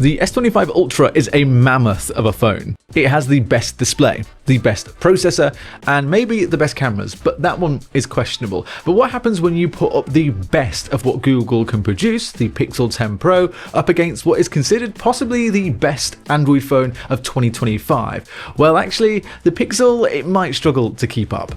The S25 Ultra is a mammoth of a phone. It has the best display, the best processor, and maybe the best cameras, but that one is questionable. But what happens when you put up the best of what Google can produce, the Pixel 10 Pro, up against what is considered possibly the best Android phone of 2025? Well, actually, the Pixel, it might struggle to keep up.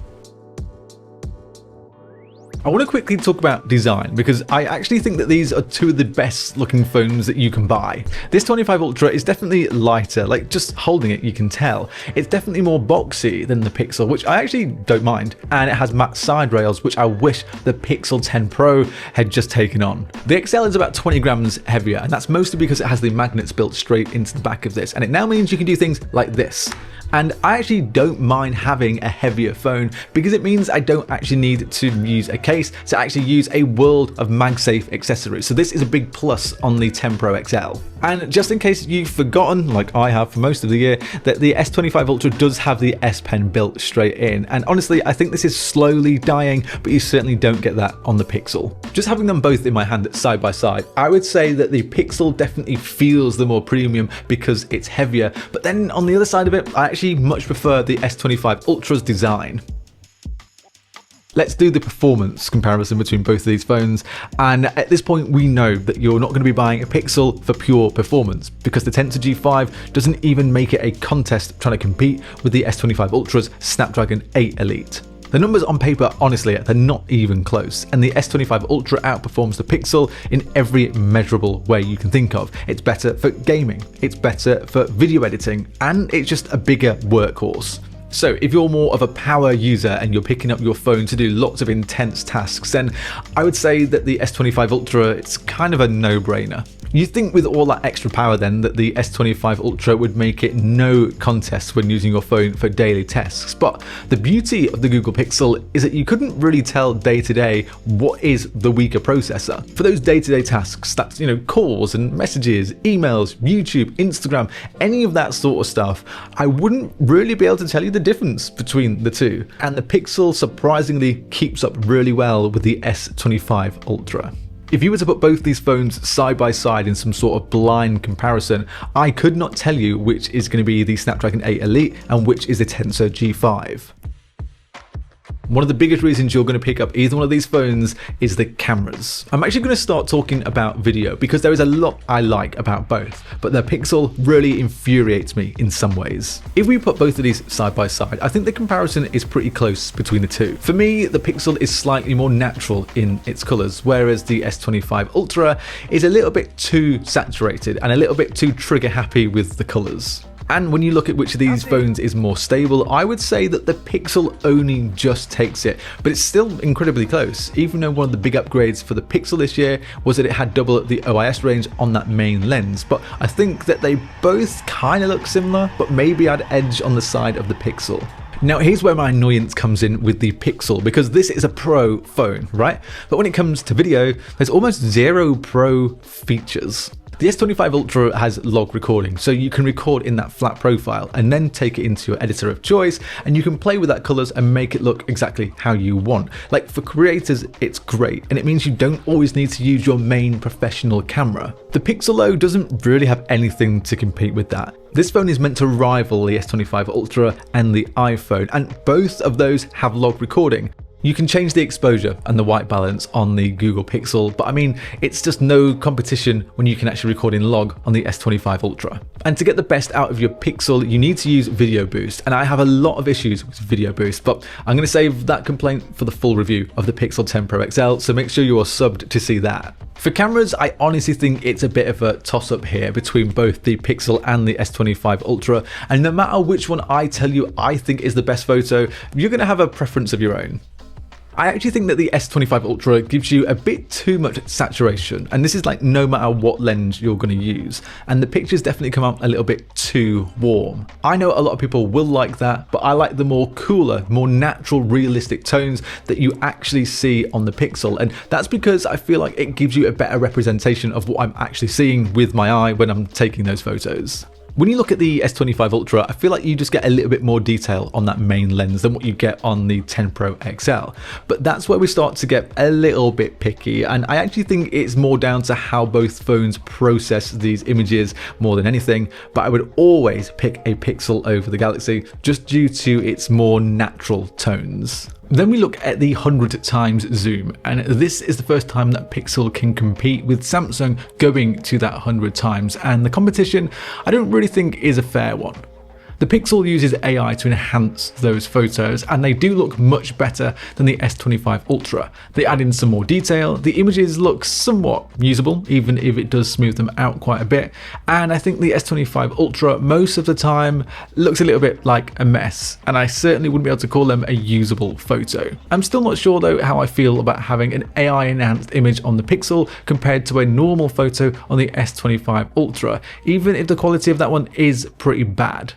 I want to quickly talk about design because I actually think that these are two of the best looking phones that you can buy. This 25 Ultra is definitely lighter, like just holding it you can tell. It's definitely more boxy than the Pixel, which I actually don't mind, and it has matte side rails, which I wish the Pixel 10 Pro had just taken on. The XL is about 20 grams heavier, and that's mostly because it has the magnets built straight into the back of this, and it now means you can do things like this. And I actually don't mind having a heavier phone because it means I don't actually need to use a case to actually use a world of MagSafe accessories. So this is a big plus on the 10 Pro XL. And just in case you've forgotten, like I have for most of the year, that the S25 Ultra does have the S Pen built straight in. And honestly, I think this is slowly dying, but you certainly don't get that on the Pixel. Just having them both in my hand side by side, I would say that the Pixel definitely feels the more premium because it's heavier. But then on the other side of it, I actually much prefer the S25 Ultra's design. Let's do the performance comparison between both of these phones, and at this point we know that you're not going to be buying a Pixel for pure performance because the Tensor G5 doesn't even make it a contest trying to compete with the S25 Ultra's Snapdragon 8 Elite. The numbers on paper, honestly, they're not even close, and the S25 Ultra outperforms the Pixel in every measurable way you can think of. It's better for gaming, it's better for video editing, and it's just a bigger workhorse. So if you're more of a power user and you're picking up your phone to do lots of intense tasks, then I would say that the S25 Ultra, it's kind of a no-brainer. You'd think with all that extra power then that the S25 Ultra would make it no contest when using your phone for daily tasks, but the beauty of the Google Pixel is that you couldn't really tell day to day what is the weaker processor. For those day-to-day tasks, that's, calls and messages, emails, YouTube, Instagram, any of that sort of stuff, I wouldn't really be able to tell you the difference between the two. And the Pixel surprisingly keeps up really well with the S25 Ultra. If you were to put both these phones side by side in some sort of blind comparison, I could not tell you which is going to be the Snapdragon 8 Elite and which is the Tensor G5. One of the biggest reasons you're going to pick up either one of these phones is the cameras. I'm actually going to start talking about video because there is a lot I like about both, but the Pixel really infuriates me in some ways. If we put both of these side by side, I think the comparison is pretty close between the two. For me, the Pixel is slightly more natural in its colors, whereas the S25 Ultra is a little bit too saturated and a little bit too trigger happy with the colors. And when you look at which of these phones is more stable, I would say that the Pixel only just takes it, but it's still incredibly close, even though one of the big upgrades for the Pixel this year was that it had double the OIS range on that main lens. But I think that they both kind of look similar, but maybe I'd edge on the side of the Pixel. Now here's where my annoyance comes in with the Pixel, because this is a Pro phone, right? But when it comes to video, there's almost zero Pro features. The S25 Ultra has log recording, so you can record in that flat profile and then take it into your editor of choice, and you can play with that colors and make it look exactly how you want. Like for creators, it's great, and it means you don't always need to use your main professional camera. The Pixel though doesn't really have anything to compete with that. This phone is meant to rival the S25 Ultra and the iPhone, and both of those have log recording. You can change the exposure and the white balance on the Google Pixel, but I mean, it's just no competition when you can actually record in log on the S25 Ultra. And to get the best out of your Pixel, you need to use Video Boost, and I have a lot of issues with Video Boost, but I'm going to save that complaint for the full review of the Pixel 10 Pro XL, so make sure you are subbed to see that. For cameras, I honestly think it's a bit of a toss-up here between both the Pixel and the S25 Ultra, and no matter which one I tell you I think is the best photo, you're going to have a preference of your own. I actually think that the S25 Ultra gives you a bit too much saturation, and this is like no matter what lens you're going to use, and the pictures definitely come out a little bit too warm. I know a lot of people will like that, but I like the more cooler, more natural, realistic tones that you actually see on the Pixel, and that's because I feel like it gives you a better representation of what I'm actually seeing with my eye when I'm taking those photos. When you look at the S25 Ultra, I feel like you just get a little bit more detail on that main lens than what you get on the 10 Pro XL. But that's where we start to get a little bit picky, and I actually think it's more down to how both phones process these images more than anything. But I would always pick a Pixel over the Galaxy just due to its more natural tones. Then we look at the 100 times zoom, and this is the first time that Pixel can compete with Samsung going to that 100 times, and the competition I don't really think is a fair one. The Pixel uses AI to enhance those photos, and they do look much better than the S25 Ultra. They add in some more detail, the images look somewhat usable, even if it does smooth them out quite a bit, and I think the S25 Ultra most of the time looks a little bit like a mess, and I certainly wouldn't be able to call them a usable photo. I'm still not sure though how I feel about having an AI enhanced image on the Pixel compared to a normal photo on the S25 Ultra, even if the quality of that one is pretty bad.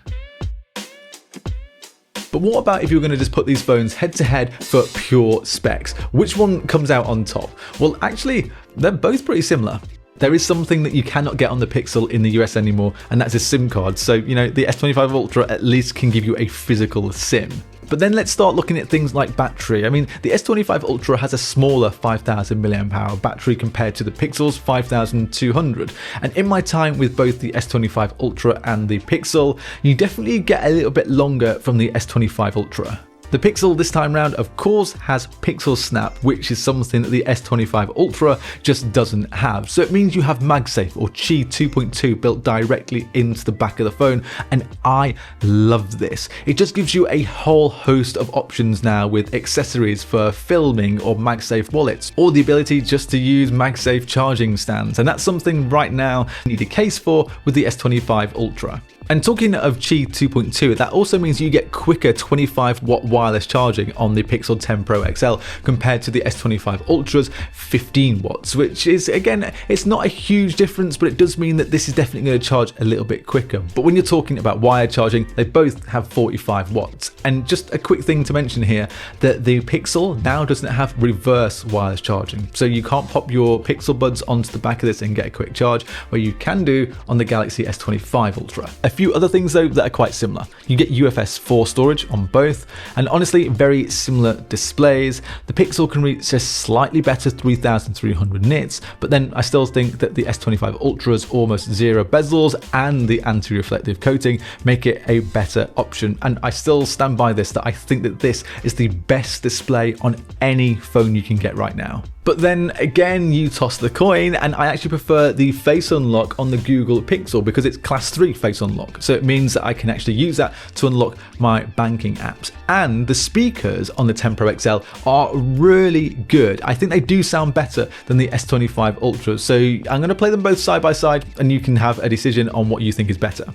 But what about if you're going to just put these phones head to head for pure specs? Which one comes out on top? Well, actually, they're both pretty similar. There is something that you cannot get on the Pixel in the US anymore, and that's a SIM card. So, the S25 Ultra at least can give you a physical SIM. But then let's start looking at things like battery. I mean, the S25 Ultra has a smaller 5000 mAh battery compared to the Pixel's 5200. And in my time with both the S25 Ultra and the Pixel, you definitely get a little bit longer from the S25 Ultra. The Pixel this time round, of course, has Pixel Snap, which is something that the S25 Ultra just doesn't have. So it means you have MagSafe or Qi 2.2 built directly into the back of the phone, and I love this. It just gives you a whole host of options now with accessories for filming or MagSafe wallets, or the ability just to use MagSafe charging stands, and that's something right now you need a case for with the S25 Ultra. And talking of Qi 2.2, that also means you get quicker 25 watt wireless charging on the Pixel 10 Pro XL compared to the S25 Ultra's 15 watts, which is, again, it's not a huge difference, but it does mean that this is definitely going to charge a little bit quicker. But when you're talking about wired charging, they both have 45 watts. And just a quick thing to mention here, that the Pixel now doesn't have reverse wireless charging. So you can't pop your Pixel buds onto the back of this and get a quick charge, where you can do on the Galaxy S25 Ultra. A few other things though that are quite similar. You get UFS 4 storage on both, and honestly very similar displays. The Pixel can reach a slightly better 3300 nits, but then I still think that the S25 Ultra's almost zero bezels and the anti-reflective coating make it a better option, and I still stand by this, that I think that this is the best display on any phone you can get right now. But then again, you toss the coin, and I actually prefer the Face Unlock on the Google Pixel because it's Class 3 Face Unlock. So it means that I can actually use that to unlock my banking apps. And the speakers on the 10 Pro XL are really good. I think they do sound better than the S25 Ultra. So I'm going to play them both side by side, and you can have a decision on what you think is better.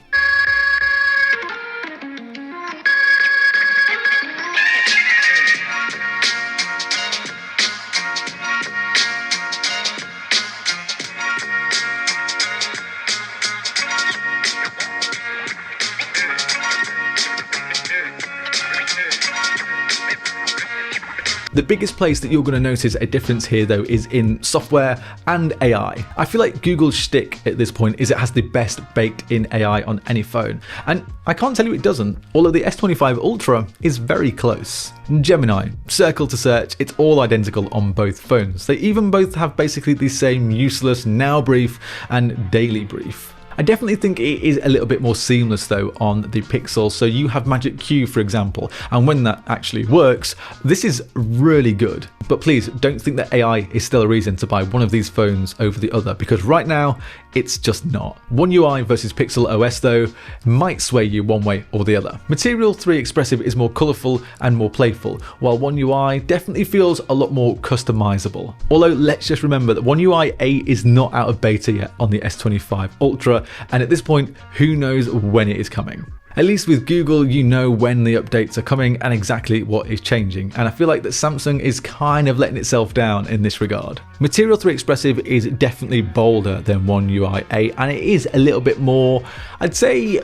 The biggest place that you're going to notice a difference here though is in software and AI. I feel like Google's shtick at this point is it has the best baked in AI on any phone, and I can't tell you it doesn't, although the S25 Ultra is very close. Gemini, Circle to Search, it's all identical on both phones. They even both have basically the same useless now brief and daily brief. I definitely think it is a little bit more seamless though on the Pixel. So you have Magic Q, for example, and when that actually works, this is really good. But please don't think that AI is still a reason to buy one of these phones over the other, because right now it's just not. One UI versus Pixel OS though might sway you one way or the other. Material 3 Expressive is more colourful and more playful, while One UI definitely feels a lot more customizable. Although let's just remember that One UI 8 is not out of beta yet on the S25 Ultra, and at this point, who knows when it is coming. At least with Google, you know when the updates are coming and exactly what is changing, and I feel like that Samsung is kind of letting itself down in this regard. Material 3 Expressive is definitely bolder than One UI 8, and it is a little bit more, I'd say,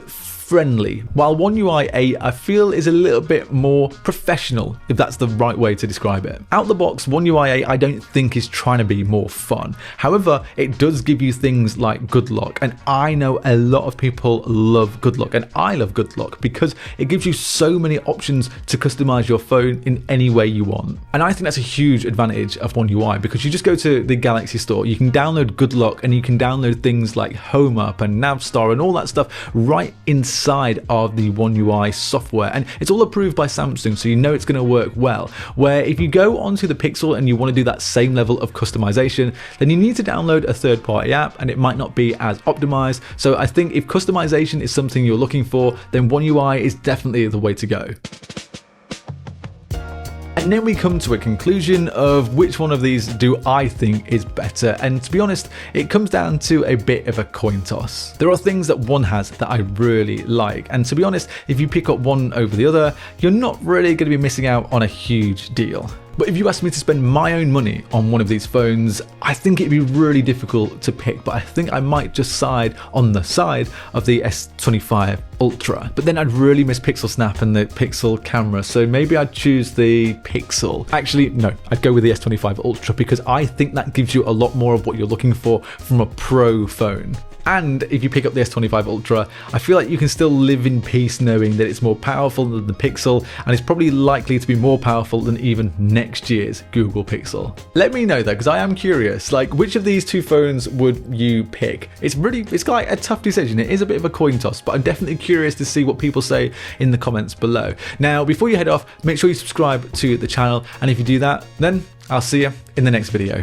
friendly, while One UI 8 I feel is a little bit more professional, if that's the right way to describe it. Out the box, One UI 8 I don't think is trying to be more fun. However, it does give you things like Good Lock, and I know a lot of people love Good Lock, and I love Good Lock because it gives you so many options to customize your phone in any way you want. And I think that's a huge advantage of One UI, because you just go to the Galaxy store, you can download Good Lock, and you can download things like Home Up and Navstar and all that stuff right inside of the One UI software, and it's all approved by Samsung, so you know it's going to work well. Where if you go onto the Pixel and you want to do that same level of customization, then you need to download a third-party app, and it might not be as optimized. So I think if customization is something you're looking for, then One UI is definitely the way to go. And then we come to a conclusion of which one of these do I think is better, and to be honest, it comes down to a bit of a coin toss. There are things that one has that I really like, and to be honest, if you pick up one over the other, you're not really going to be missing out on a huge deal. But if you asked me to spend my own money on one of these phones, I think it'd be really difficult to pick, but I think I might just side on the side of the S25 Ultra. But then I'd really miss Pixel Snap and the Pixel camera, so maybe I'd choose the Pixel. Actually, no, I'd go with the S25 Ultra because I think that gives you a lot more of what you're looking for from a pro phone. And if you pick up the S25 Ultra, I feel like you can still live in peace knowing that it's more powerful than the Pixel, and it's probably likely to be more powerful than even next year's Google Pixel. Let me know though, because I am curious, like which of these two phones would you pick? It's like a tough decision. It is a bit of a coin toss, but I'm definitely curious to see what people say in the comments below. Now, before you head off, make sure you subscribe to the channel, and if you do that, then I'll see you in the next video.